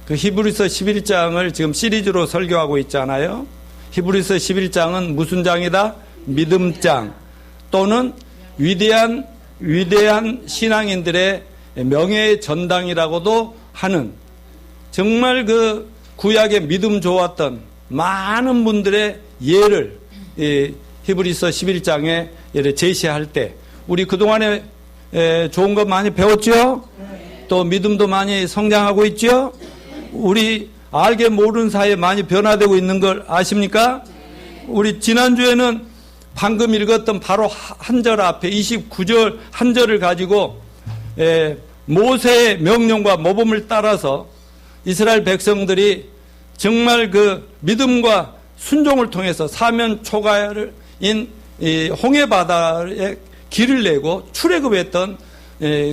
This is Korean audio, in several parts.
그 히브리서 11장을 지금 시리즈로 설교하고 있잖아요. 히브리서 11장은 무슨 장이다? 믿음장, 또는 위대한 신앙인들의 명예의 전당이라고도 하는, 정말 그 구약의 믿음 좋았던 많은 분들의 예를 히브리서 11장에 제시할 때, 우리 그동안에 좋은 것 많이 배웠죠? 또 믿음도 많이 성장하고 있죠? 우리 알게 모르는 사이에 많이 변화되고 있는 걸 아십니까? 우리 지난주에는 방금 읽었던 바로 한 절 앞에 29절 한 절을 가지고 모세의 명령과 모범을 따라서 이스라엘 백성들이 정말 그 믿음과 순종을 통해서 사면 초가인 홍해 바다에 길을 내고 출애굽했던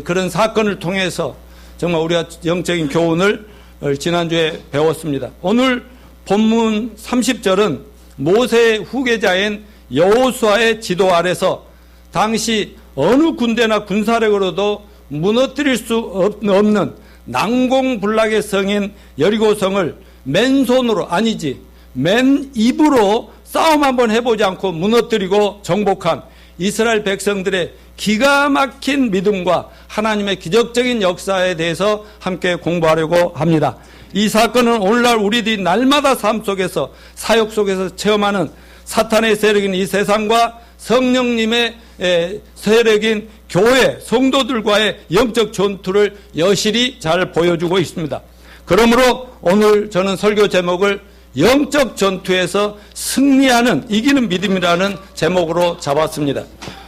그런 사건을 통해서 정말 우리가 영적인 교훈을 지난주에 배웠습니다. 오늘 본문 30절은 모세의 후계자인 여호수아의 지도 아래서 당시 어느 군대나 군사력으로도 무너뜨릴 수 없는 난공불락의 성인 여리고성을 맨손으로, 아니지, 맨입으로 싸움 한번 해보지 않고 무너뜨리고 정복한 이스라엘 백성들의 기가 막힌 믿음과 하나님의 기적적인 역사에 대해서 함께 공부하려고 합니다. 이 사건은 오늘날 우리들이 날마다 삶 속에서, 사역 속에서 체험하는 사탄의 세력인 이 세상과 성령님의 세력인 교회 성도들과의 영적 전투를 여실히 잘 보여주고 있습니다. 그러므로 오늘 저는 설교 제목을 영적 전투에서 승리하는, 이기는 믿음이라는 제목으로 잡았습니다.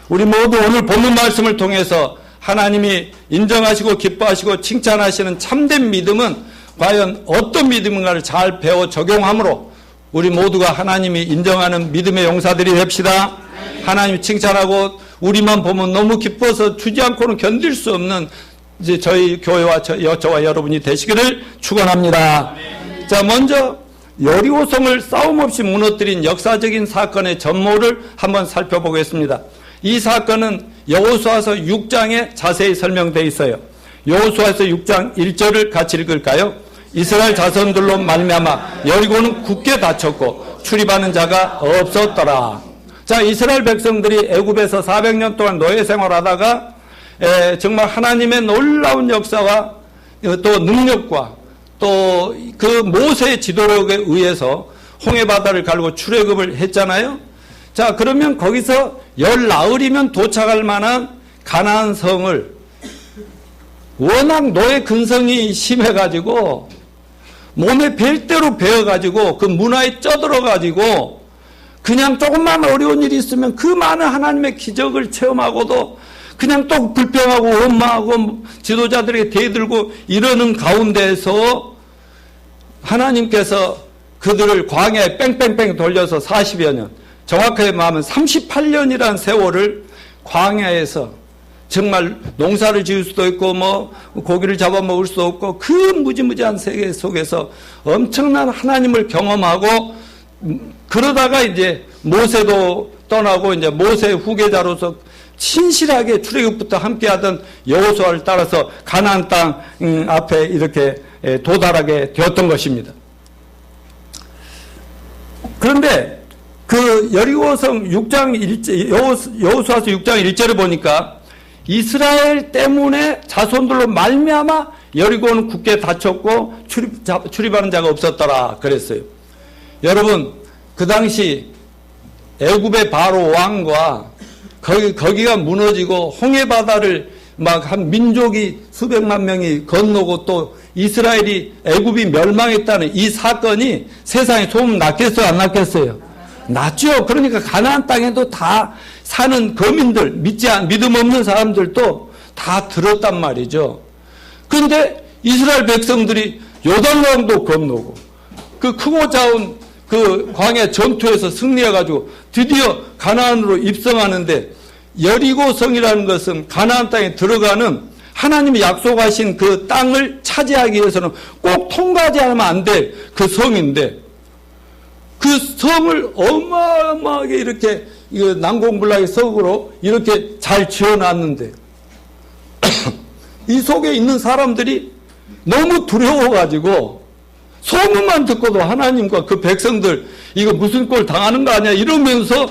우리 모두 오늘 본문 말씀을 통해서 하나님이 인정하시고 기뻐하시고 칭찬하시는 참된 믿음은 과연 어떤 믿음인가를 잘 배워 적용함으로 우리 모두가 하나님이 인정하는 믿음의 용사들이 됩시다. 하나님이 칭찬하고 우리만 보면 너무 기뻐서 주지 않고는 견딜 수 없는 이제 저희 교회와 저와 여러분이 되시기를 축원합니다. 자, 먼저 여리고성을 싸움 없이 무너뜨린 역사적인 사건의 전모를 한번 살펴보겠습니다. 이 사건은 여호수아서 6장에 자세히 설명되어 있어요. 여호수아서 6장 1절을 같이 읽을까요? 이스라엘 자손들로 말미암아 여리고는 굳게 닫혔고 출입하는 자가 없었더라. 자, 이스라엘 백성들이 애굽에서 400년 동안 노예 생활하다가 정말 하나님의 놀라운 역사와 또 능력과 또 그 모세의 지도력에 의해서 홍해 바다를 가르고 출애굽을 했잖아요. 자, 그러면 거기서 열 나흘이면 도착할 만한 가나안 성을 워낙 노예 근성이 심해가지고 몸에 벨 대로 베어가지고 그 문화에 쪄들어가지고 그냥 조금만 어려운 일이 있으면 그 많은 하나님의 기적을 체험하고도 그냥 또 불평하고 원망하고 지도자들에게 대들고 이러는 가운데에서 하나님께서 그들을 광야에 뺑뺑뺑 돌려서 40여 년, 정확하게 말하면 38년이라는 세월을 광야에서 정말 농사를 지을 수도 있고 뭐 고기를 잡아먹을 수도 없고 그 무지무지한 세계 속에서 엄청난 하나님을 경험하고 그러다가 이제 모세도 떠나고 이제 모세의 후계자로서 신실하게 출애굽부터 함께하던 여호수아를 따라서 가나안 땅 앞에 이렇게 도달하게 되었던 것입니다. 그런데 그 여리고성 6장 1절, 여호수아서 6장 1절을 보니까 이스라엘 때문에 자손들로 말미암아 여리고는 굳게 닫혔고 출입하는 자가 없었더라 그랬어요. 여러분, 그 당시 애굽의 바로 왕과 거기가 무너지고 홍해 바다를 막 한 민족이 수백만 명이 건너고 또 이스라엘이 애굽이 멸망했다는 이 사건이 세상에 소문 났겠어요, 안 났겠어요? 났죠. 그러니까 가나안 땅에도 다 사는 거민들, 믿음 없는 사람들도 다 들었단 말이죠. 그런데 이스라엘 백성들이 요단강도 건너고 그 크고 작은 그 광야 전투에서 승리해가지고 드디어 가나안으로 입성하는데, 여리고성이라는 것은 가나안 땅에 들어가는 하나님이 약속하신 그 땅을 차지하기 위해서는 꼭 통과하지 않으면 안 될 그 성인데, 그 성을 어마어마하게 이렇게 난공불락의 성으로 이렇게 잘 지어놨는데 이 속에 있는 사람들이 너무 두려워가지고 소문만 듣고도 하나님과 그 백성들 이거 무슨 꼴 당하는 거 아니야 이러면서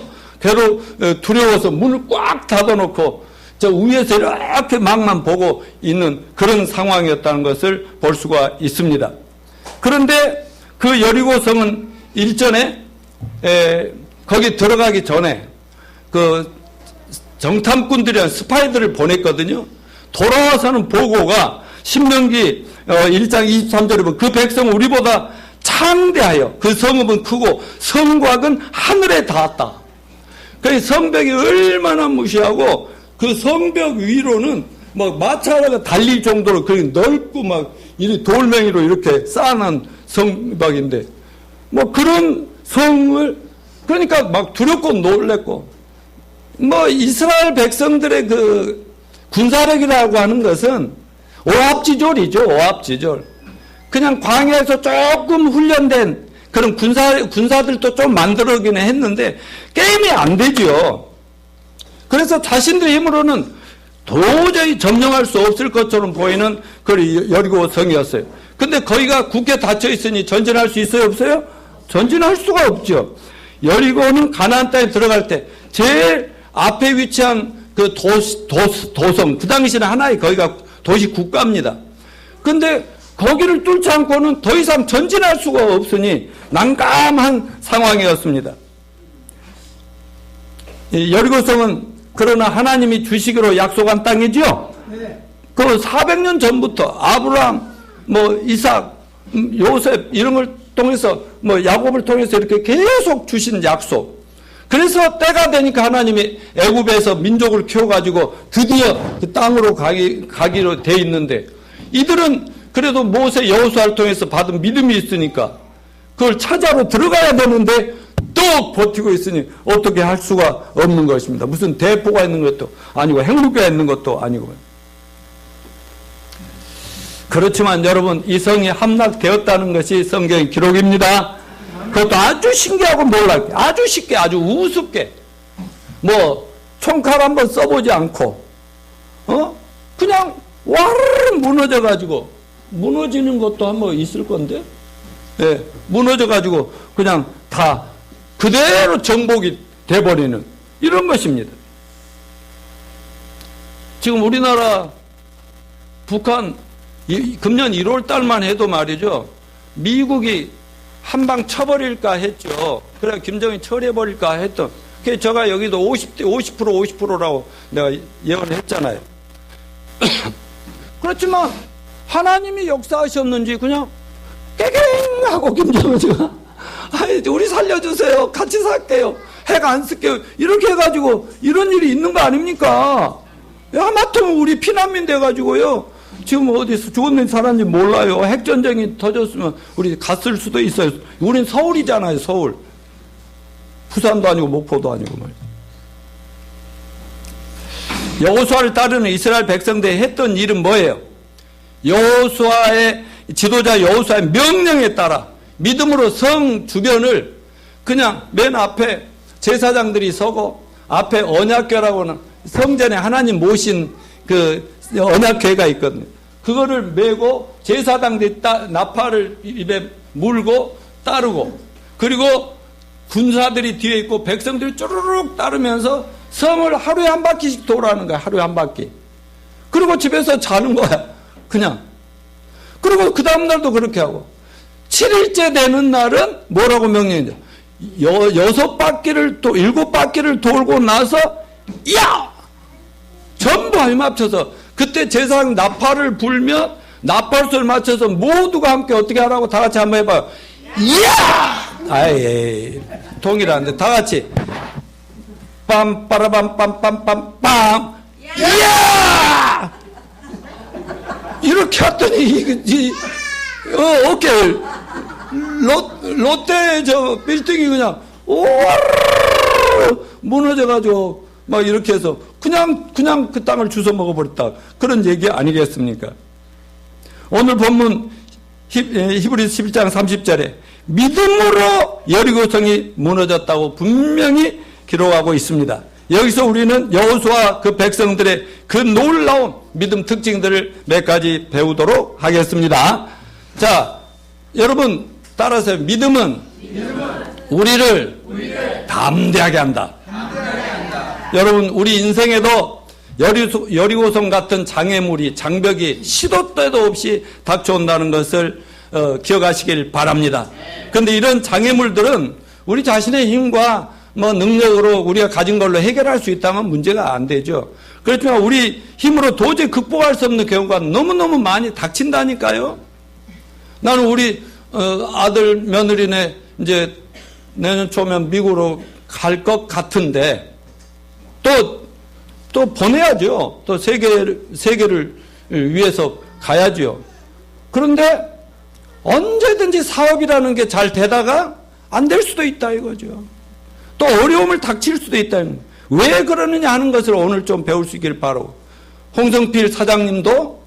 두려워서 문을 꽉 닫아놓고 저 위에서 이렇게 막만 보고 있는 그런 상황이었다는 것을 볼 수가 있습니다. 그런데 그 여리고성은 일전에 거기 들어가기 전에 그 정탐꾼들이란 스파이들을 보냈거든요. 돌아와서는 보고가 신명기 1장 23절에 보면 그 백성은 우리보다 창대하여 그 성읍은 크고 성곽은 하늘에 닿았다. 그 성벽이 얼마나 무시하고 그 성벽 위로는 막 마차가 달릴 정도로 그 넓고 막 이 돌멩이로 이렇게 쌓아놓은 성벽인데 뭐 그런 성을 그러니까 막 두렵고 놀랬고 뭐 이스라엘 백성들의 그 군사력이라고 하는 것은 오합지졸이죠. 오합지졸. 그냥 광야에서 조금 훈련된 그런 군사들도 좀 만들어기는 했는데 게임이 안 되죠. 그래서 자신들의 힘으로는 도저히 점령할 수 없을 것처럼 보이는 그 여리고성이었어요. 근데 거기가 굳게 닫혀 있으니 전진할 수 있어요? 없어요? 전진할 수가 없죠. 여리고는 가나안 땅에 들어갈 때 제일 앞에 위치한 그 도성, 그 당시는 하나의 거기가 도시 국가입니다. 근데 거기를 뚫지 않고는 더 이상 전진할 수가 없으니 난감한 상황이었습니다. 여리고성은 그러나 하나님이 주시기로 약속한 땅이죠. 네. 그 400년 전부터 아브라함, 뭐 이삭, 요셉 이런 걸 통해서 뭐 야곱을 통해서 이렇게 계속 주신 약속. 그래서 때가 되니까 하나님이 애굽에서 민족을 키워가지고 드디어 그 땅으로 가기로 돼 있는데 이들은 그래도 모세 여호수아를 통해서 받은 믿음이 있으니까 그걸 찾아로 들어가야 되는데 또 버티고 있으니 어떻게 할 수가 없는 것입니다. 무슨 대포가 있는 것도 아니고 핵무기가 있는 것도 아니고. 그렇지만 여러분 이 성이 함락되었다는 것이 성경의 기록입니다. 그것도 아주 신기하고 놀랍게 아주 쉽게 아주 우습게 뭐 총칼 한번 써보지 않고 그냥 와르르 무너져가지고 무너지는 것도 한번 있을 건데 무너져가지고 그냥 다 그대로 정복이 돼버리는 이런 것입니다. 지금 우리나라 북한 금년 1월 달만 해도 말이죠. 미국이 한방 쳐버릴까 했죠. 그래 김정일 처리해버릴까 했던. 그래서 제가 여기도 50%라고 내가 예언을 했잖아요. 그렇지만 하나님이 역사하셨는지 그냥 깨갱하고 김정은이가 우리 살려주세요. 같이 살게요. 핵 안 쓸게요. 이렇게 해가지고 이런 일이 있는 거 아닙니까? 하마터면 우리 피난민 돼가지고요. 지금 어디서 좋은 일 살았는지 몰라요. 핵전쟁이 터졌으면 우리 갔을 수도 있어요. 우린 서울이잖아요. 서울. 부산도 아니고 목포도 아니고 말이죠. 여호수아를 따르는 이스라엘 백성들이 했던 일은 뭐예요? 여호수아의 지도자 여호수아의 명령에 따라 믿음으로 성 주변을 그냥 맨 앞에 제사장들이 서고 앞에 언약궤라고는 성전에 하나님 모신 그 언약궤가 있거든요. 그거를 메고 제사장들이 나팔을 입에 물고 따르고 그리고 군사들이 뒤에 있고 백성들이 쭈르륵 따르면서 성을 하루에 한 바퀴씩 돌아가는 거야. 하루에 한 바퀴. 그리고 집에서 자는 거야. 그냥. 그리고 그 다음날도 그렇게 하고 7일째 되는 날은 뭐라고 명령이죠? 6바퀴를 또 7바퀴를 돌고 나서 야! 전부 힘합쳐서 그때 제사장 나팔을 불면 나팔소리를 맞춰서 모두가 함께 어떻게 하라고 다 같이 한번 해봐요. 야! 아이 동일한데 다 같이 빰빠라밤빰빰빰빰 야! 이렇게 했더니 어깨 롯데 저 빌딩이 그냥 무너져가지고 막 이렇게 해서 그냥 그 땅을 주워 먹어버렸다. 그런 얘기 아니겠습니까? 오늘 본문 히브리서 11장 30절에 믿음으로 여리고성이 무너졌다고 분명히 기록하고 있습니다. 여기서 우리는 여호수아 그 백성들의 그 놀라운 믿음 특징들을 몇 가지 배우도록 하겠습니다. 자, 여러분 따라서 믿음은 우리를 담대하게 한다. 여러분 우리 인생에도 여리고성 같은 장애물이 장벽이 시도 때도 없이 닥쳐온다는 것을 기억하시길 바랍니다. 그런데 이런 장애물들은 우리 자신의 힘과 능력으로 우리가 가진 걸로 해결할 수 있다면 문제가 안 되죠. 그렇지만 우리 힘으로 도저히 극복할 수 없는 경우가 너무너무 많이 닥친다니까요. 나는 우리 아들 며느리네 이제 내년 초면 미국으로 갈 것 같은데 또 보내야죠. 또 세계를 위해서 가야죠. 그런데 언제든지 사업이라는 게 잘 되다가 안 될 수도 있다 이거죠. 또 어려움을 닥칠 수도 있다는 거예요. 왜 그러느냐 하는 것을 오늘 좀 배울 수 있길 바라고. 홍성필 사장님도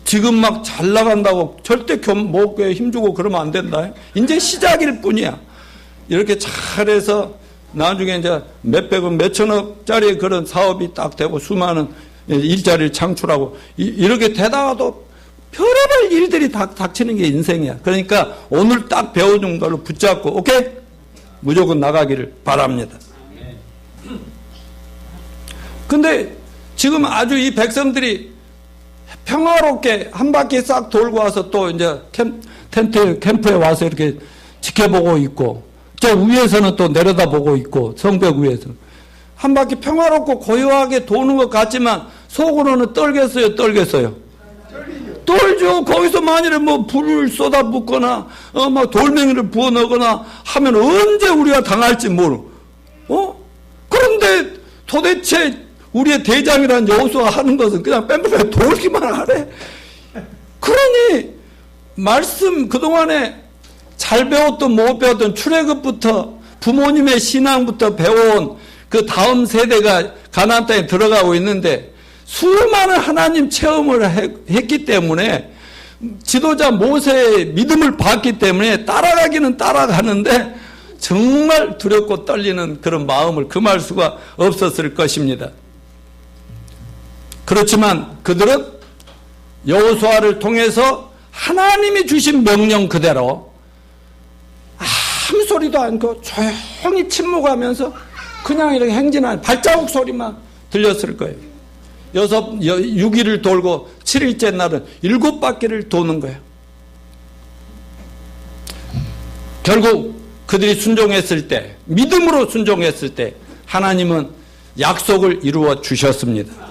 지금 막 잘 나간다고 절대 목에 힘주고 그러면 안 된다. 이제 시작일 뿐이야. 이렇게 잘해서 나중에 이제 몇백억, 몇천억짜리 그런 사업이 딱 되고 수많은 일자리를 창출하고 이렇게 되다가도 별의별 일들이 닥치는 게 인생이야. 그러니까 오늘 딱 배워준 걸로 붙잡고 오케이? 무조건 나가기를 바랍니다. 근데 지금 아주 이 백성들이 평화롭게 한 바퀴 싹 돌고 와서 또 이제 캠프에 와서 이렇게 지켜보고 있고, 저 위에서는 또 내려다보고 있고, 성벽 위에서. 한 바퀴 평화롭고 고요하게 도는 것 같지만 속으로는 떨겠어요, 떨겠어요? 떨죠. 거기서 만일에 불을 쏟아붓거나, 막 돌멩이를 부어 넣거나 하면 언제 우리가 당할지 모르고, 그런데 도대체 우리의 대장이라는 여호수아가 하는 것은 그냥 뺑뺑뺑 돌기만 하래. 그러니 말씀 그동안에 잘 배웠던 못 배웠던 출애굽부터 부모님의 신앙부터 배워온 그 다음 세대가 가나안 땅에 들어가고 있는데 수많은 하나님 체험을 했기 때문에 지도자 모세의 믿음을 받기 때문에 따라가기는 따라가는데 정말 두렵고 떨리는 그런 마음을 금할 수가 없었을 것입니다. 그렇지만 그들은 여호수아를 통해서 하나님이 주신 명령 그대로 아무 소리도 않고 조용히 침묵하면서 그냥 이렇게 행진하는 발자국 소리만 들렸을 거예요. 6일을 돌고 7일째 날은 7바퀴를 도는 거예요. 결국 그들이 순종했을 때, 믿음으로 순종했을 때 하나님은 약속을 이루어 주셨습니다.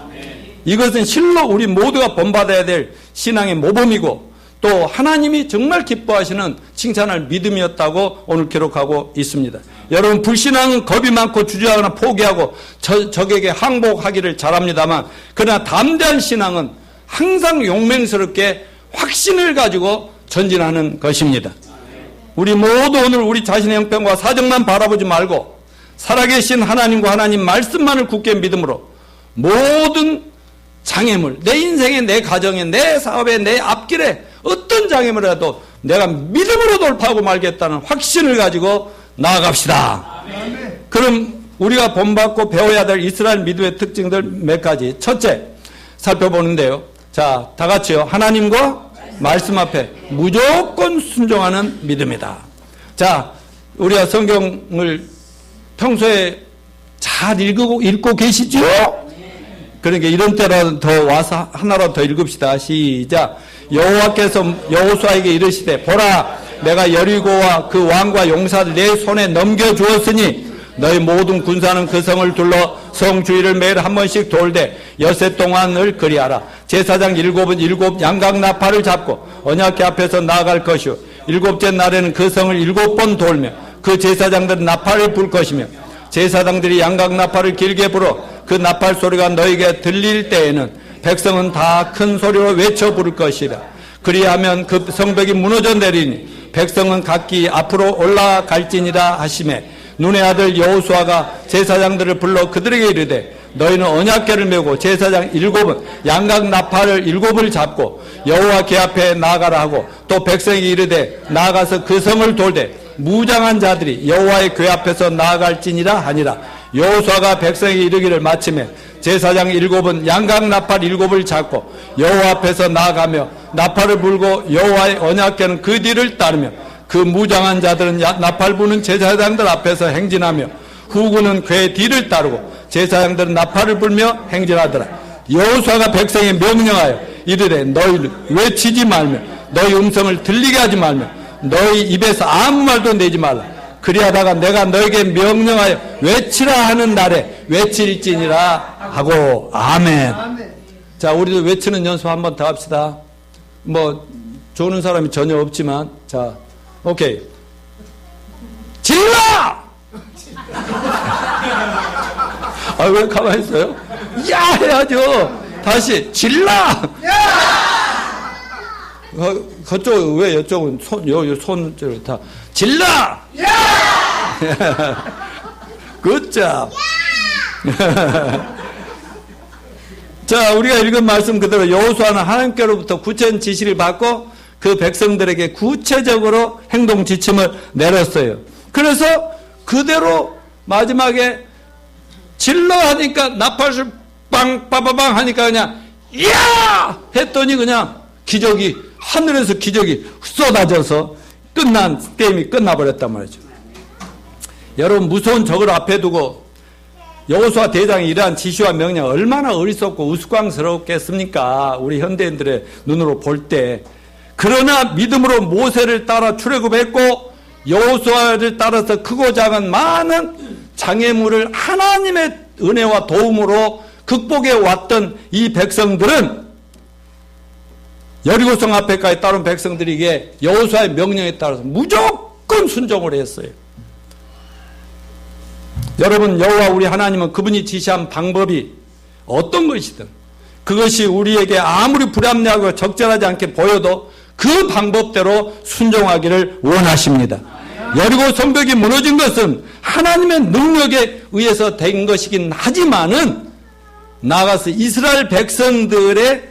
이것은 실로 우리 모두가 본받아야 될 신앙의 모범이고 또 하나님이 정말 기뻐하시는 칭찬할 믿음이었다고 오늘 기록하고 있습니다. 여러분 불신앙은 겁이 많고 주저하거나 포기하고 적에게 항복하기를 잘합니다만 그러나 담대한 신앙은 항상 용맹스럽게 확신을 가지고 전진하는 것입니다. 우리 모두 오늘 우리 자신의 형편과 사정만 바라보지 말고 살아계신 하나님과 하나님 말씀만을 굳게 믿음으로 모든 장애물, 내 인생에, 내 가정에, 내 사업에, 내 앞길에 어떤 장애물이라도 내가 믿음으로 돌파하고 말겠다는 확신을 가지고 나아갑시다. 아멘. 그럼 우리가 본받고 배워야 될 이스라엘 믿음의 특징들 몇 가지. 첫째, 살펴보는데요. 자, 다 같이요. 하나님과 말씀 앞에 무조건 순종하는 믿음이다. 자, 우리가 성경을 평소에 잘 읽고 계시죠? 그러니까 이런 때라도 더 와서 하나라도 더 읽읍시다. 시작. 여호와께서 여호수아에게 이르시되 보라 내가 여리고와 그 왕과 용사를 내 손에 넘겨주었으니 너희 모든 군사는 그 성을 둘러 성 주위를 매일 한 번씩 돌되 엿새 동안을 그리하라. 제사장 7은 7 양각나팔을 잡고 언약궤 앞에서 나아갈 것이요 7째 날에는 그 성을 7번 돌며 그 제사장들은 나팔을 불 것이며 제사장들이 양각나팔을 길게 불어 그 나팔 소리가 너에게 들릴 때에는 백성은 다 큰 소리로 외쳐 부를 것이라. 그리하면 그 성벽이 무너져 내리니 백성은 각기 앞으로 올라갈지니라 하시매 눈의 아들 여호수아가 제사장들을 불러 그들에게 이르되 너희는 언약궤를 메고 제사장 7은 양각 나팔을 7을 잡고 여호와 궤 앞에 나아가라 하고 또 백성에게 이르되 나아가서 그 성을 돌되 무장한 자들이 여호와의 궤 앞에서 나아갈지니라 하니라. 여호수아가 백성에게 이르기를 마침에 제사장 7은 양각 나팔 7을 잡고 여호와 앞에서 나아가며 나팔을 불고 여호와의 언약궤는 그 뒤를 따르며 그 무장한 자들은 나팔 부는 제사장들 앞에서 행진하며 후군은 궤 뒤를 따르고 제사장들은 나팔을 불며 행진하더라. 여호수아가 백성에 명령하여 이르되 너희 외치지 말며 너희 음성을 들리게 하지 말며 너희 입에서 아무 말도 내지 말라. 그리하다가 내가 너에게 명령하여 외치라 하는 날에 외칠지니라 하고. 아멘. 자, 우리도 외치는 연습 한번 더 합시다. 뭐 조는 사람이 전혀 없지만, 자, 오케이. 질러! 아, 왜 가만히 있어요? 야! 해야죠. 다시, 질러! 그쪽, 왜 이쪽은 손을 다, 질러! 굿잡! 자, 우리가 읽은 말씀 그대로 여호수아는 하나님께로부터 구체적인 지시를 받고 그 백성들에게 구체적으로 행동 지침을 내렸어요. 그래서 그대로 마지막에 질러 하니까 나팔을 빵 빠바방 하니까 그냥 야! 했더니 그냥 기적이 하늘에서 기적이 쏟아져서 끝난 게임이 끝나버렸단 말이죠. 여러분, 무서운 적을 앞에 두고 여호수아 대장이 이러한 지시와 명령 얼마나 어리석고 우스꽝스럽겠습니까? 우리 현대인들의 눈으로 볼 때. 그러나 믿음으로 모세를 따라 출애굽했고 여호수아를 따라서 크고 작은 많은 장애물을 하나님의 은혜와 도움으로 극복해 왔던 이 백성들은 여리고성 앞에까지 따른 백성들에게 여호수아의 명령에 따라서 무조건 순종을 했어요. 여러분, 여호와 우리 하나님은 그분이 지시한 방법이 어떤 것이든 그것이 우리에게 아무리 불합리하고 적절하지 않게 보여도 그 방법대로 순종하기를 원하십니다. 여리고 성벽이 무너진 것은 하나님의 능력에 의해서 된 것이긴 하지만은 나아가서 이스라엘 백성들의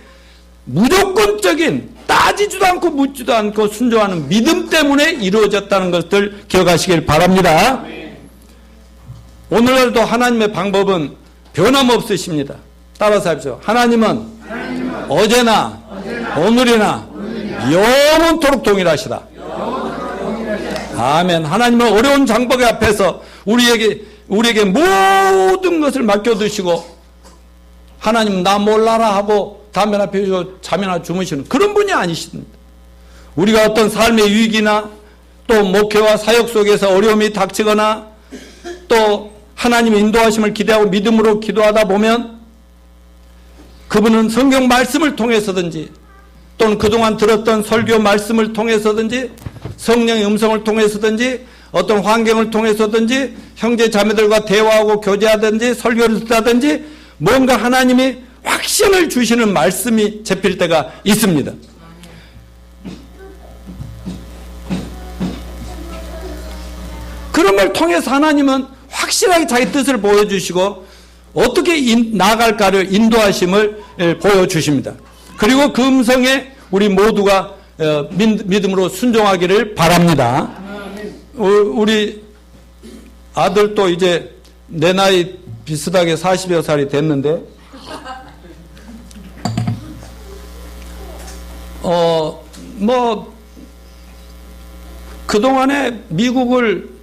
무조건적인 따지지도 않고 묻지도 않고 순종하는 믿음 때문에 이루어졌다는 것을 기억하시길 바랍니다. 오늘날도 하나님의 방법은 변함없으십니다. 따라서 하십시오. 하나님은 어제나 오늘이나 영원토록 동일하시다. 아멘. 하나님은 어려운 장벽의 앞에서 우리에게 모든 것을 맡겨두시고 하나님 나 몰라라 하고 담배나 피우시고 잠이나 주무시는 그런 분이 아니십니다. 우리가 어떤 삶의 위기나 또 목회와 사역 속에서 어려움이 닥치거나 또 하나님의 인도하심을 기대하고 믿음으로 기도하다 보면 그분은 성경 말씀을 통해서든지 또는 그동안 들었던 설교 말씀을 통해서든지 성령의 음성을 통해서든지 어떤 환경을 통해서든지 형제 자매들과 대화하고 교제하든지 설교를 듣다든지 뭔가 하나님이 확신을 주시는 말씀이 접힐 때가 있습니다. 그런 걸 통해서 하나님은 확실하게 자기 뜻을 보여주시고 어떻게 나아갈까를 인도하심을 보여주십니다. 그리고 그 음성에 우리 모두가 믿음으로 순종하기를 바랍니다. 우리 아들도 이제 내 나이 비슷하게 40여 살이 됐는데 그동안에 미국을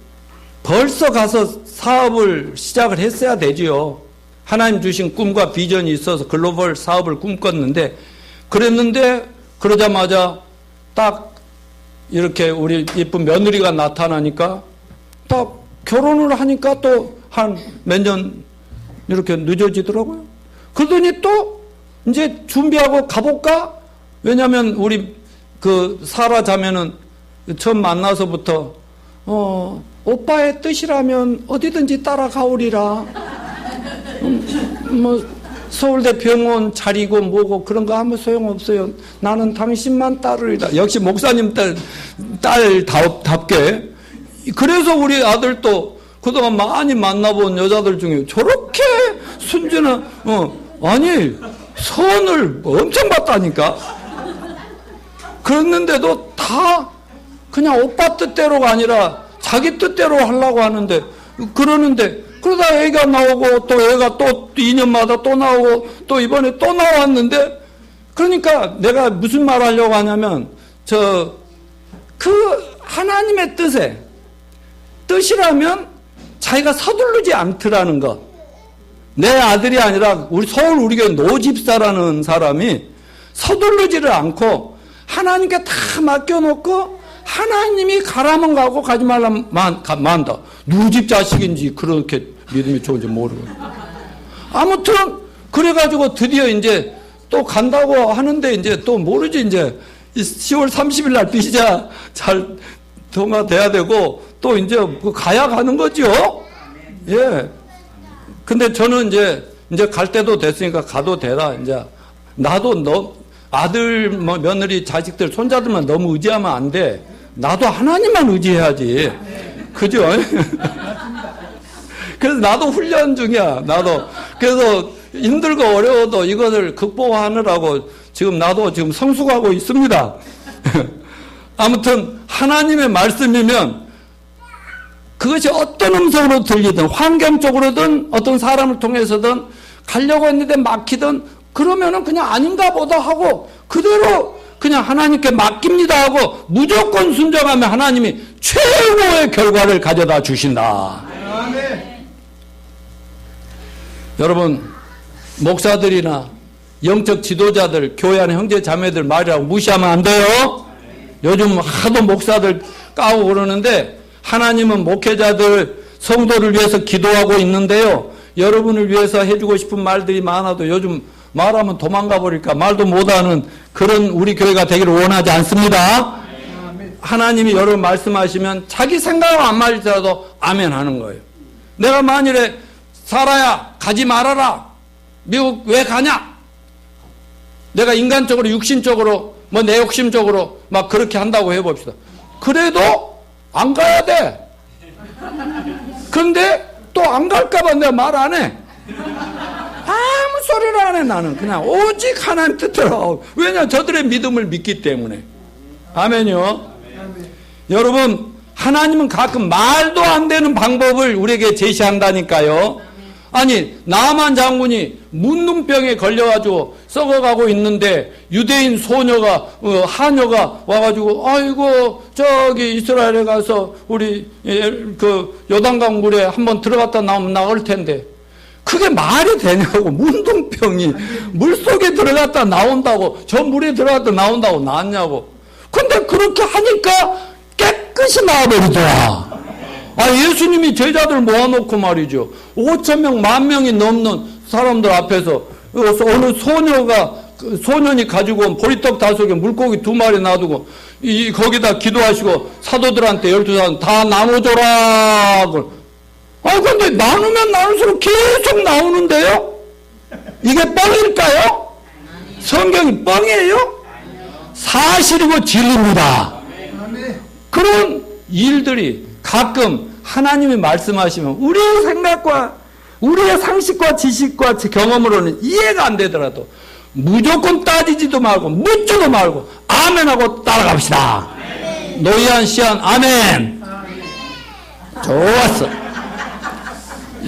벌써 가서 사업을 시작을 했어야 되지요. 하나님 주신 꿈과 비전이 있어서 글로벌 사업을 꿈꿨는데 그랬는데 그러자마자 딱 이렇게 우리 예쁜 며느리가 나타나니까 딱 결혼을 하니까 또 한 몇 년 이렇게 늦어지더라고요. 그러더니 또 이제 준비하고 가볼까? 왜냐하면 우리 그 사라 자매는 처음 만나서부터 오빠의 뜻이라면 어디든지 따라가오리라. 뭐 서울대 병원 차리고 뭐고 그런 거 아무 소용없어요. 나는 당신만 따르리라. 역시 목사님 딸답게. 그래서 우리 아들도 그동안 많이 만나본 여자들 중에 저렇게 순진한 아니 선을 엄청 봤다니까. 그랬는데도 다 그냥 오빠 뜻대로가 아니라 자기 뜻대로 하려고 하는데 그러는데 그러다 애가 나오고 또 애가 또 2년마다 또 나오고 또 이번에 또 나왔는데, 그러니까 내가 무슨 말 하려고 하냐면 그 하나님의 뜻이라면 자기가 서두르지 않더라는 것. 내 아들이 아니라 서울 우리 교회 노집사라는 사람이 서두르지를 않고 하나님께 다 맡겨놓고 하나님이 가라면 가고 가지 말라면 만다. 누구 집 자식인지 그렇게 믿음이 좋은지 모르고. 아무튼 그래가지고 드디어 이제 또 간다고 하는데 이제 또 모르지. 이제 10월 30일 날 비자 잘 통과돼야 되고 또 이제 가야 가는 거죠. 예. 근데 저는 이제 갈 때도 됐으니까 가도 되라. 이제 나도 아들 며느리 자식들 손자들만 너무 의지하면 안 돼. 나도 하나님만 의지해야지. 그죠? 그래서 나도 훈련 중이야. 나도. 그래서 힘들고 어려워도 이것을 극복하느라고 나도 지금 성숙하고 있습니다. 아무튼 하나님의 말씀이면 그것이 어떤 음성으로 들리든 환경적으로든 어떤 사람을 통해서든 가려고 했는데 막히든 그러면은 그냥 아닌가 보다 하고 그대로 그냥 하나님께 맡깁니다 하고 무조건 순종하면 하나님이 최고의 결과를 가져다 주신다. 아멘. 여러분, 목사들이나 영적 지도자들, 교회 안에 형제 자매들 말이라고 무시하면 안 돼요. 요즘 하도 목사들 까고 그러는데 하나님은 목회자들, 성도를 위해서 기도하고 있는데요. 여러분을 위해서 해주고 싶은 말들이 많아도 요즘 말하면 도망가 버릴까 말도 못하는 그런 우리 교회가 되기를 원하지 않습니다. 하나님이 여러분 말씀하시면 자기 생각은 안 맞을지라도 아멘 하는 거예요. 내가 만일에 살아야 가지 말아라. 미국 왜 가냐? 내가 인간적으로 육신적으로 내 욕심적으로 막 그렇게 한다고 해봅시다. 그래도 안 가야 돼. 근데 또 안 갈까봐 내가 말 안 해. 아무 소리를 안 해. 나는 그냥 오직 하나님 뜻대로. 왜냐? 저들의 믿음을 믿기 때문에. 아멘요. 여러분, 하나님은 가끔 말도 안 되는 방법을 우리에게 제시한다니까요. 아니, 나만 장군이 문둥병에 걸려가지고 썩어가고 있는데 유대인 소녀가 하녀가 와가지고 아이고 저기 이스라엘에 가서 우리 그 요단강 물에 한번 들어갔다 나오면 나을 텐데 그게 말이 되냐고. 문둥병이 물속에 들어갔다 나온다고, 저 물에 들어갔다 나온다고 나왔냐고. 근데 그렇게 하니까 깨끗이 나와버리더라. 예수님이 제자들 모아놓고 말이죠. 5,000명, 10,000명이 넘는 사람들 앞에서 어느 소년이 가지고 온 보리떡 5개, 물고기 2마리 놔두고 거기다 기도하시고 사도들한테 12사람 다 나눠줘라. 근데 나누면 나눌수록 계속 나오는데요? 이게 뻥일까요? 성경이 뻥이에요? 사실이고 진리입니다. 그런 일들이 가끔 하나님이 말씀하시면 우리의 생각과 우리의 상식과 지식과 경험으로는 이해가 안 되더라도 무조건 따지지도 말고 묻지도 말고 아멘하고 따라갑시다. 노희안 씨한 아멘. 좋았어.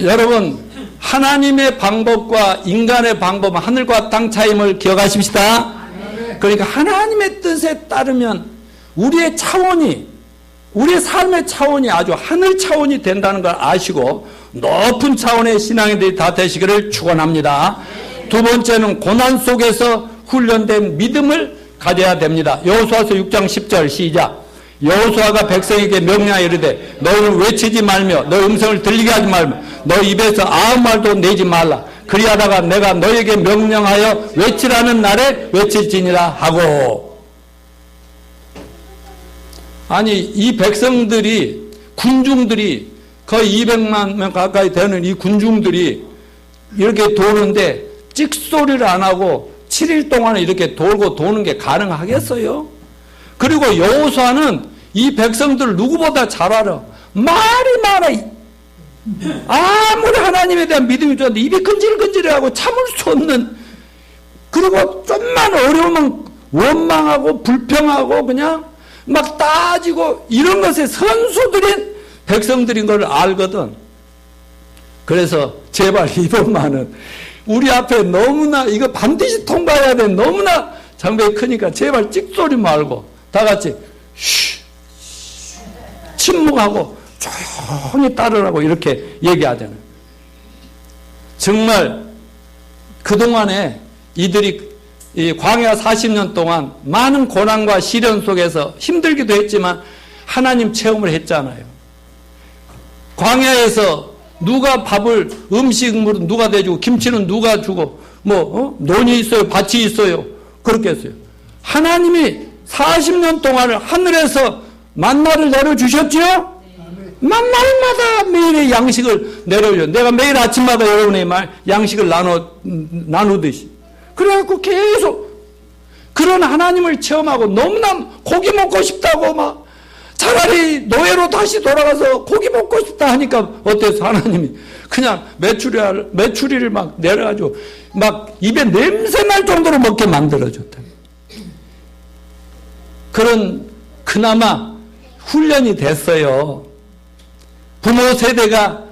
여러분, 하나님의 방법과 인간의 방법은 하늘과 땅 차이임을 기억하십시다. 그러니까 하나님의 뜻에 따르면 우리의 차원이, 우리의 삶의 차원이 아주 하늘 차원이 된다는 걸 아시고 높은 차원의 신앙인들이 다 되시기를 축원합니다. 두 번째는 고난 속에서 훈련된 믿음을 가져야 됩니다. 여호수아서 6장 10절 시작. 여호수아가 백성에게 명령하여 이르되 너희는 외치지 말며 너 음성을 들리게 하지 말며 너 입에서 아무 말도 내지 말라. 그리하다가 내가 너에게 명령하여 외치라는 날에 외칠지니라 하고. 아니, 이 백성들이, 군중들이 거의 200만 명 가까이 되는 이 군중들이 이렇게 도는데 찍소리를 안 하고 7일 동안 이렇게 돌고 도는 게 가능하겠어요? 그리고 여호수아는 이 백성들 누구보다 잘 알아. 말이 많아. 아무리 하나님에 대한 믿음이 좋았는데 입이 근질근질해하고 참을 수 없는, 그리고 좀만 어려우면 원망하고 불평하고 그냥 막 따지고 이런 것에 선수들인 백성들인 걸 알거든. 그래서 제발 이번만은 우리 앞에 너무나 이거 반드시 통과해야 돼. 너무나 장벽이 크니까 제발 찍소리 말고 다 같이 쉬 침묵하고 조용히 따르라고 이렇게 얘기하잖아요. 정말 그동안에 이들이 이 광야 40년 동안 많은 고난과 시련 속에서 힘들기도 했지만 하나님 체험을 했잖아요. 광야에서 누가 밥을 음식물은 누가 대주고 김치는 누가 주고 논이 있어요 밭이 있어요 그렇게 했어요. 하나님이 40년 동안을 하늘에서 만나를 내려주셨죠? 만날마다 매일의 양식을 내려줘. 내가 매일 아침마다 여러분의 양식을 나누듯이. 그래갖고 계속 그런 하나님을 체험하고 너무나 고기 먹고 싶다고 막 차라리 노예로 다시 돌아가서 고기 먹고 싶다 하니까 어때서 하나님이 그냥 메추리를 막 내려가지고 막 입에 냄새 날 정도로 먹게 만들어줬다. 그런 그나마 훈련이 됐어요. 부모 세대가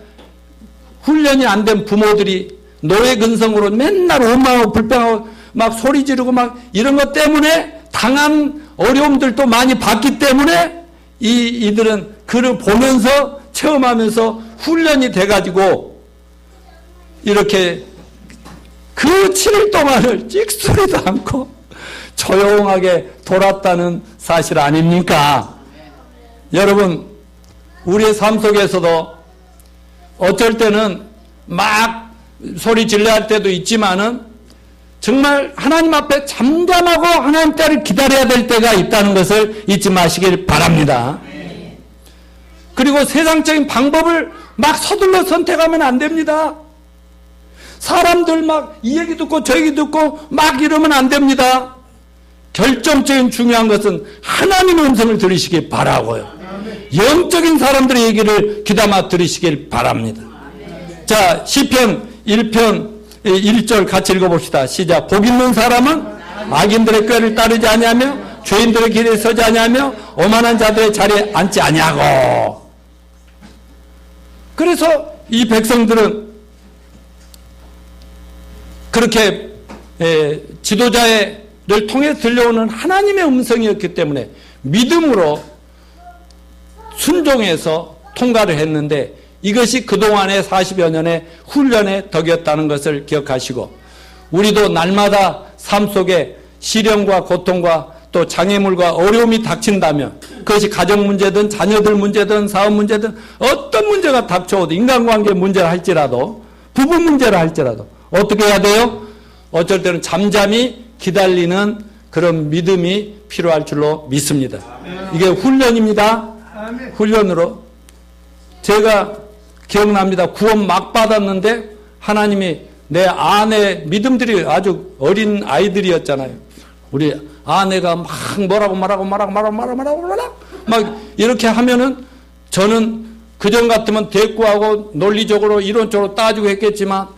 훈련이 안 된 부모들이 노예 근성으로 맨날 원망하고 불평하고 막 소리 지르고 막 이런 것 때문에 당한 어려움들도 많이 봤기 때문에 이들은 그를 보면서 체험하면서 훈련이 돼가지고 이렇게 그 7일 동안을 찍소리도 않고 조용하게 돌았다는 사실 아닙니까? 여러분 우리의 삶 속에서도 어쩔 때는 막 소리 질러야 할 때도 있지만은 정말 하나님 앞에 잠잠하고 하나님 때를 기다려야 될 때가 있다는 것을 잊지 마시길 바랍니다. 그리고 세상적인 방법을 막 서둘러 선택하면 안 됩니다. 사람들 막 이 얘기 듣고 저 얘기 듣고 막 이러면 안 됩니다. 결정적인 중요한 것은 하나님의 음성을 들으시길 바라고요. 영적인 사람들의 얘기를 귀담아 들으시길 바랍니다. 자, 시편 1편 1절 같이 읽어봅시다. 시작. 복 있는 사람은 악인들의 꾀를 따르지 아니하며 죄인들의 길에 서지 아니하며 오만한 자들의 자리에 앉지 아니하고. 그래서 이 백성들은 그렇게 지도자를 통해 들려오는 하나님의 음성이었기 때문에 믿음으로 순종해서 통과를 했는데 이것이 그동안의 40여 년의 훈련의 덕이었다는 것을 기억하시고 우리도 날마다 삶 속에 시련과 고통과 또 장애물과 어려움이 닥친다면 그것이 가정 문제든 자녀들 문제든 사업 문제든 어떤 문제가 닥쳐오도 인간관계 문제를 할지라도 부부 문제를 할지라도 어떻게 해야 돼요? 어쩔 때는 잠잠히 기다리는 그런 믿음이 필요할 줄로 믿습니다. 이게 훈련입니다. 훈련으로 제가 기억납니다. 구원 막 받았는데 하나님이 내 아내 믿음들이 아주 어린 아이들이었잖아요. 우리 아내가 막 뭐라고 막 이렇게 하면은 저는 그전 같으면 대꾸하고 논리적으로 이론적으로 따지고 했겠지만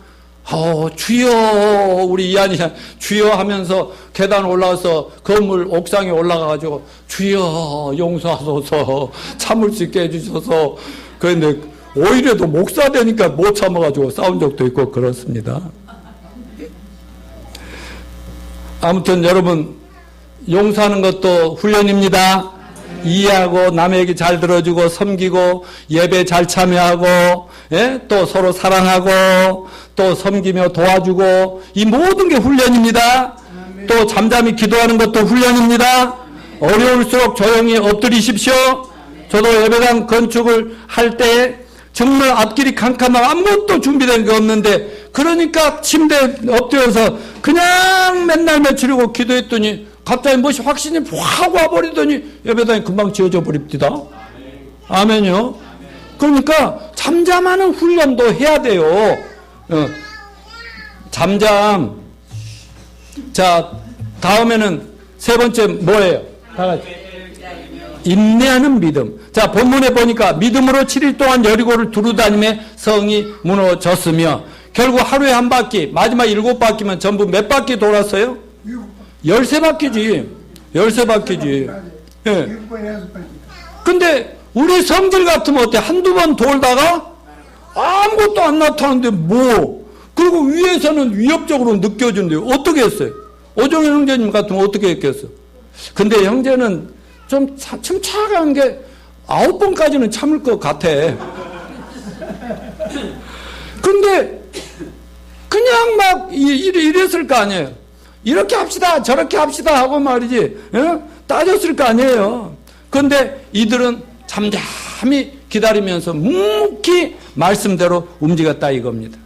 주여 우리 이한이 주여 하면서 계단 올라가서 건물 옥상에 올라가가지고 주여 용서하소서 참을 수 있게 해주셔서 그런데 오히려도 목사 되니까 못 참아가지고 싸운 적도 있고 그렇습니다. 아무튼 여러분 용서하는 것도 훈련입니다. 이해하고 남의 얘기 잘 들어주고 섬기고 예배 잘 참여하고 또 서로 사랑하고 또 섬기며 도와주고 이 모든 게 훈련입니다. 또 잠잠히 기도하는 것도 훈련입니다. 어려울수록 조용히 엎드리십시오. 저도 예배당 건축을 할 때 정말 앞길이 캄캄하고 아무것도 준비된 게 없는데 그러니까 침대에 엎드려서 그냥 맨날 며칠이고 기도했더니 갑자기 무엇이 확신이 확 와버리더니 예배당이 금방 지어져 버립니다. 아멘요. 그러니까 잠잠하는 훈련도 해야 돼요. 잠잠. 자, 다음에는 세 번째 뭐예요? 다 같이. 인내하는 믿음. 자, 본문에 보니까 믿음으로 7일 동안 여리고를 두루다니며 성이 무너졌으며 결국 하루에 한 바퀴, 마지막 7바퀴면 전부 몇 바퀴 돌았어요? 13바퀴지. 13바퀴지. 예. 근데 우리 성질 같으면 어때? 한두 번 돌다가 아무것도 안 나타나는데 뭐. 그리고 위에서는 위협적으로 느껴진대요. 어떻게 했어요? 오정현 형제님 같으면 어떻게 했겠어? 근데 형제는 좀 차가운 게 9번까지는 참을 것 같아. 근데 그냥 막 이랬을 거 아니에요. 이렇게 합시다 저렇게 합시다 하고 말이지 따졌을 거 아니에요. 그런데 이들은 잠잠히 기다리면서 묵묵히 말씀대로 움직였다 이겁니다.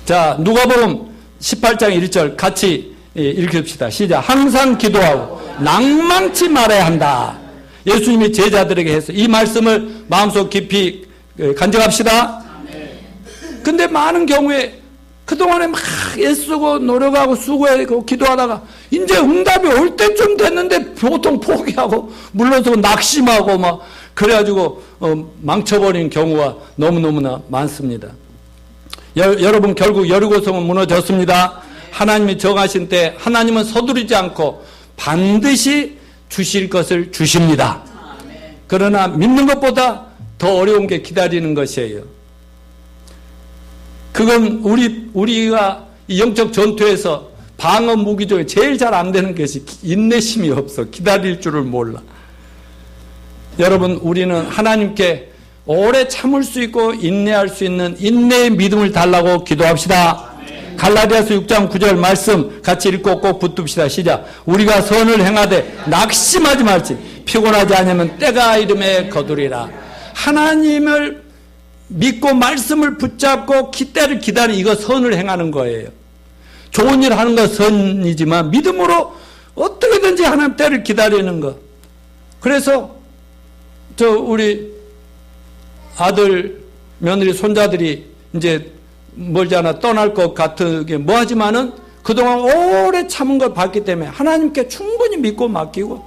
자, 누가복음 18장 1절 같이 읽읍시다. 시작. 항상 기도하고 낭망치 말아야 한다. 예수님이 제자들에게 해서 이 말씀을 마음속 깊이 간직합시다. 근데 많은 경우에 그동안에 막 애쓰고 노력하고 수고하고 기도하다가 이제 응답이 올 때쯤 됐는데 보통 포기하고 물러서고 낙심하고 막 그래가지고 망쳐버린 경우가 너무너무나 많습니다. 여러분 결국 여리고성은 무너졌습니다. 하나님이 정하신 때 하나님은 서두르지 않고 반드시 주실 것을 주십니다. 그러나 믿는 것보다 더 어려운 게 기다리는 것이에요. 그건 우리가 이 영적 전투에서 방어 무기 중에 제일 잘 안 되는 것이 인내심이 없어. 기다릴 줄을 몰라. 여러분 우리는 하나님께 오래 참을 수 있고 인내할 수 있는 인내의 믿음을 달라고 기도합시다. 갈라디아서 6장 9절 말씀 같이 읽고 꼭 붙듭시다. 시작. 우리가 선을 행하되 낙심하지 말지 피곤하지 않으면 때가 이름에 거두리라. 하나님을 믿고 말씀을 붙잡고 때를 기다리는 이거 선을 행하는 거예요. 좋은 일 하는 건 선이지만 믿음으로 어떻게든지 하나님 때를 기다리는 것. 그래서 우리 아들, 며느리, 손자들이 이제 멀지 않아 떠날 것 같은 게 뭐하지만은 그동안 오래 참은 걸 봤기 때문에 하나님께 충분히 믿고 맡기고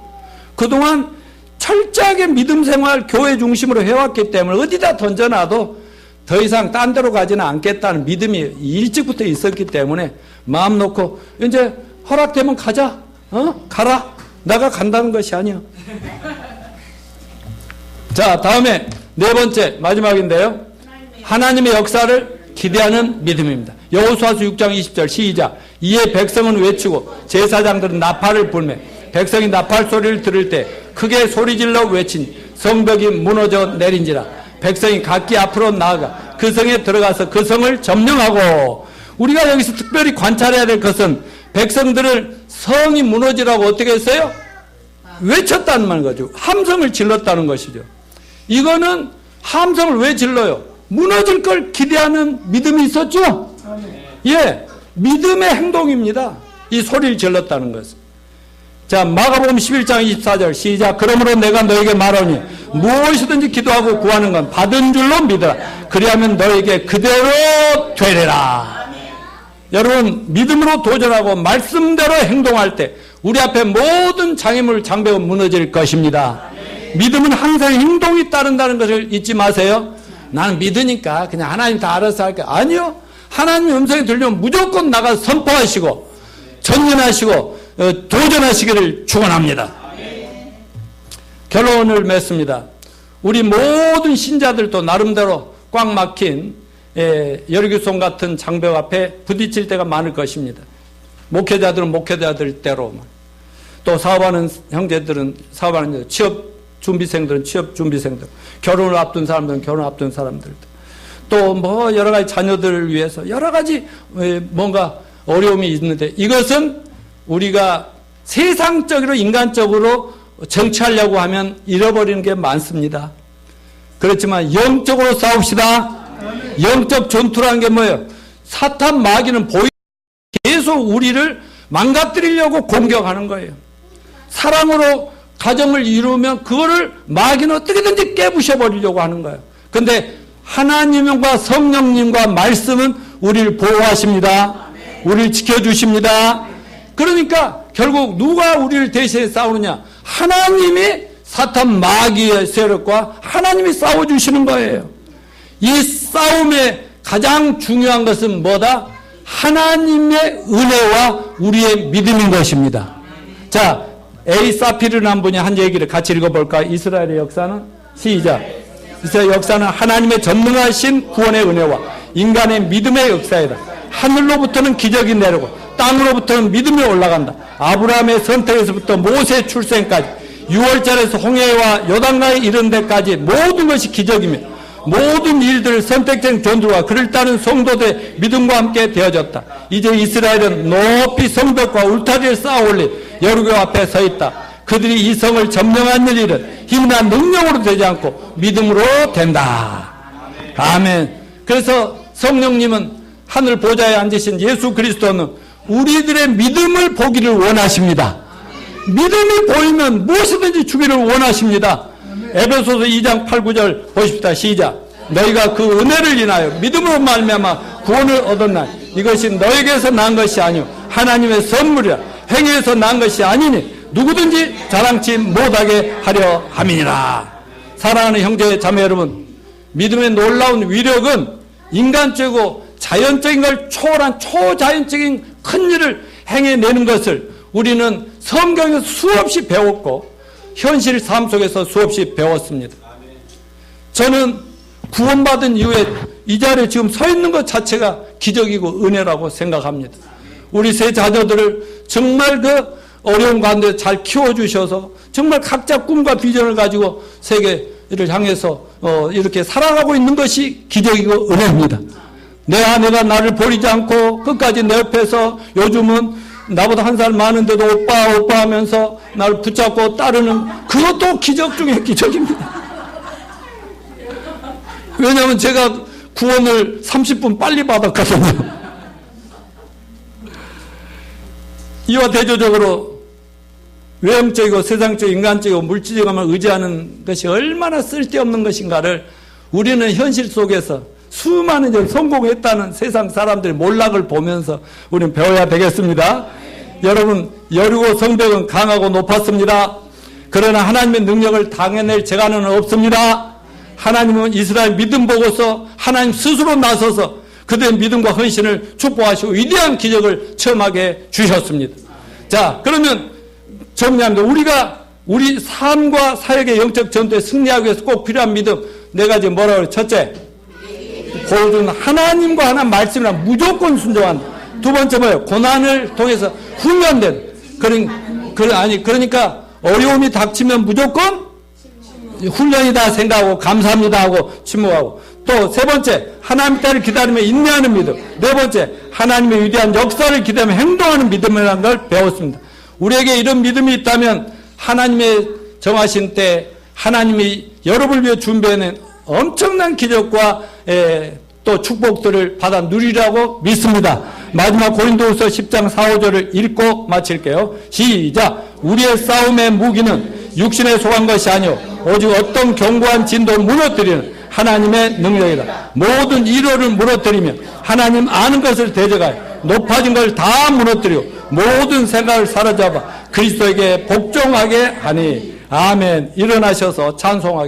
그동안 철저하게 믿음 생활 교회 중심으로 해왔기 때문에 어디다 던져놔도 더 이상 딴 데로 가지는 않겠다는 믿음이 일찍부터 있었기 때문에 마음 놓고 이제 허락되면 가자. 가라. 내가 간다는 것이 아니야. 자, 다음에 네 번째 마지막인데요. 하나님의 역사를 기대하는 믿음입니다. 여호수아서 6장 20절 시작. 이에 백성은 외치고 제사장들은 나팔을 불매 백성이 나팔 소리를 들을 때 크게 소리질러 외치니 성벽이 무너져 내린지라. 백성이 각기 앞으로 나아가 그 성에 들어가서 그 성을 점령하고. 우리가 여기서 특별히 관찰해야 될 것은 백성들을 성이 무너지라고 어떻게 했어요? 외쳤다는 말 거죠. 함성을 질렀다는 것이죠. 이거는 함성을 왜 질러요? 무너질 걸 기대하는 믿음이 있었죠? 예, 믿음의 행동입니다. 이 소리를 질렀다는 것은. 자, 마가복음 11장 24절 시작. 그러므로 내가 너에게 말하니 무엇이든지 기도하고 구하는 건 받은 줄로 믿어라. 그리하면 너에게 그대로 되리라. 여러분 믿음으로 도전하고 말씀대로 행동할 때 우리 앞에 모든 장애물 장벽은 무너질 것입니다. 믿음은 항상 행동이 따른다는 것을 잊지 마세요. 나는 믿으니까 그냥 하나님 다 알아서 할게. 아니요. 하나님의 음성이 들리면 무조건 나가서 선포하시고 전진하시고 도전하시기를 축원합니다. 결론을 맺습니다. 우리 모든 신자들도 나름대로 꽉 막힌 여리고성 같은 장벽 앞에 부딪힐 때가 많을 것입니다. 목회자들은 목회자들대로, 또 사업하는 형제들은 사업하는 취업 준비생들은 취업 준비생들, 결혼을 앞둔 사람들은 결혼 앞둔 사람들, 또 뭐 여러 가지 자녀들을 위해서 여러 가지 뭔가 어려움이 있는데 이것은 우리가 세상적으로 인간적으로 정치하려고 하면 잃어버리는 게 많습니다. 그렇지만 영적으로 싸웁시다. 영적 전투라는 게 뭐예요? 사탄 마귀는 계속 우리를 망가뜨리려고 공격하는 거예요. 사랑으로 가정을 이루면 그거를 마귀는 어떻게든지 깨부셔버리려고 하는 거예요. 그런데 하나님과 성령님과 말씀은 우리를 보호하십니다. 우리를 지켜주십니다. 그러니까 결국 누가 우리를 대신해 싸우느냐? 하나님이 사탄 마귀의 세력과 하나님이 싸워주시는 거예요. 이 싸움의 가장 중요한 것은 뭐다? 하나님의 은혜와 우리의 믿음인 것입니다. 자, 에이사피르라는 분이 한 얘기를 같이 읽어볼까요? 이스라엘의 역사는? 시작. 역사는 하나님의 전능하신 구원의 은혜와 인간의 믿음의 역사이다. 하늘로부터는 기적이 내리고 땅으로부터는 믿음이 올라간다. 아브라함의 선택에서부터 모세의 출생까지 6월절에서 홍해와 요단강에 이른 데까지 모든 것이 기적이며 모든 일들을 선택된 존재와 그를 따른 성도들의 믿음과 함께 되어졌다. 이제 이스라엘은 높이 성벽과 울타리를 쌓아 올린 여리고 앞에 서 있다. 그들이 이 성을 점령한 일은 힘이나 능력으로 되지 않고 믿음으로 된다. 아멘. 그래서 성령님은 하늘 보좌에 앉으신 예수 그리스도는 우리들의 믿음을 보기를 원하십니다. 믿음이 보이면 무엇이든지 주기를 원하십니다. 에베소서 2장 8, 9절 보십시다. 시작. 너희가 그 은혜를 인하여 믿음으로 말미암아 구원을 얻었나니 이것이 너에게서 난 것이 아니요 하나님의 선물이라. 행위에서 난 것이 아니니 누구든지 자랑치 못하게 하려 함이니라. 사랑하는 형제 자매 여러분, 믿음의 놀라운 위력은 인간적이고 자연적인 걸 초월한 초자연적인 큰 일을 행해내는 것을 우리는 성경에서 수없이 배웠고 현실 삶 속에서 수없이 배웠습니다. 저는 구원받은 이후에 이 자리에 지금 서 있는 것 자체가 기적이고 은혜라고 생각합니다. 우리 세 자녀들을 정말 그 어려운 가운데 잘 키워주셔서 정말 각자 꿈과 비전을 가지고 세계를 향해서 이렇게 살아가고 있는 것이 기적이고 은혜입니다. 내 아내가 나를 버리지 않고 끝까지 내 옆에서 요즘은 나보다 한 살 많은데도 오빠 하면서 나를 붙잡고 따르는 그것도 기적 중에 기적입니다. 왜냐하면 제가 구원을 30분 빨리 받았거든요. 이와 대조적으로 외형적이고 세상적이고 인간적이고 물질적으로만 의지하는 것이 얼마나 쓸데없는 것인가를 우리는 현실 속에서 수많은 점 성공했다는 세상 사람들의 몰락을 보면서 우리는 배워야 되겠습니다. 여러분, 여리고 성벽은 강하고 높았습니다. 그러나 하나님의 능력을 당해낼 재간은 없습니다. 하나님은 이스라엘 믿음 보고서 하나님 스스로 나서서 그들의 믿음과 헌신을 축복하시고 위대한 기적을 체험하게 주셨습니다. 자, 그러면 정리합니다. 우리 삶과 사역의 영적 전투에 승리하기 위해서 꼭 필요한 믿음 네 가지 뭐라고 그래요? 첫째, 고르는 하나님과 하나님 말씀이라 무조건 순종한다. 두 번째 뭐예요? 고난을 통해서 훈련된 그러니까 어려움이 닥치면 무조건 훈련이다 생각하고 감사합니다 하고 침묵하고, 또 세 번째 하나님 따를 기다리며 인내하는 믿음, 네 번째 하나님의 위대한 역사를 기대하며 행동하는 믿음이라는 걸 배웠습니다. 우리에게 이런 믿음이 있다면 하나님의 정하신 때 하나님이 여러분을 위해 준비해낸 엄청난 기적과 또 축복들을 받아 누리라고 믿습니다. 마지막 고린도후서 10장 4, 5절을 읽고 마칠게요. 시작. 우리의 싸움의 무기는 육신에 속한 것이 아니요 오직 어떤 견고한 진도를 무너뜨리는 하나님의 능력이다. 모든 이론을 무너뜨리며 하나님 아는 것을 대적하여 높아진 걸 다 무너뜨리고 모든 생각을 사로잡아 그리스도에게 복종하게 하니. 아멘. 일어나셔서 찬송하게.